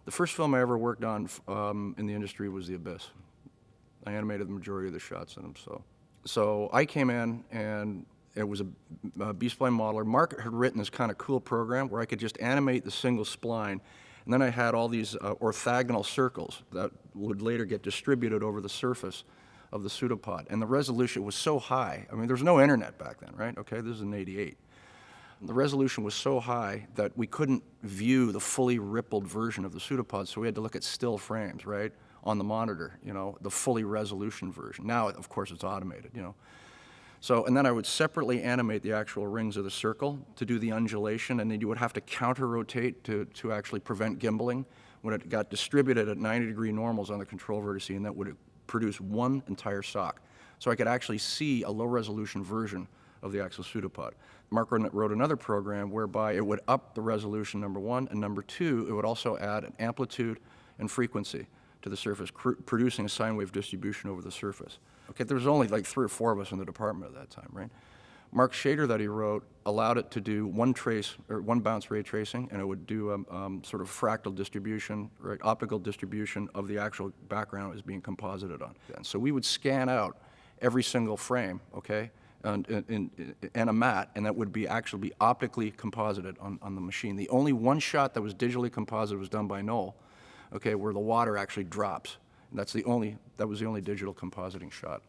The first film I ever worked on in the industry was The Abyss. I animated the majority of the shots in them. So I came in, and it was a B-spline modeler. Mark had written this kind of cool program where I could just animate the single spline, and then I had all these orthogonal circles that would later get distributed over the surface of the pseudopod. And the resolution was so high. I mean, there was no internet back then, right? Okay, this is in '88. The resolution was so high that we couldn't view the fully rippled version of the pseudopod, so we had to look at still frames, right, on the monitor, you know, the fully resolution version. Now, of course, it's automated, you know. So, and then I would separately animate the actual rings of the circle to do the undulation, and then you would have to counter-rotate to actually prevent gimbaling when it got distributed at 90-degree normals on the control vertice, and that would produce one entire sock. So I could actually see a low-resolution version of the actual pseudopod. Mark wrote another program whereby it would up the resolution, number one, and number two, it would also add an amplitude and frequency to the surface, producing a sine wave distribution over the surface. Okay, there was only like 3 or 4 of us in the department at that time, right? Mark's shader that he wrote allowed it to do one bounce ray tracing, and it would do sort of fractal distribution, right, optical distribution of the actual background as being composited on. And so we would scan out every single frame, okay, and a matte, and that would be actually be optically composited on the machine. The only one shot that was digitally composited was done by Noel, okay, where the water actually drops. And that was the only digital compositing shot.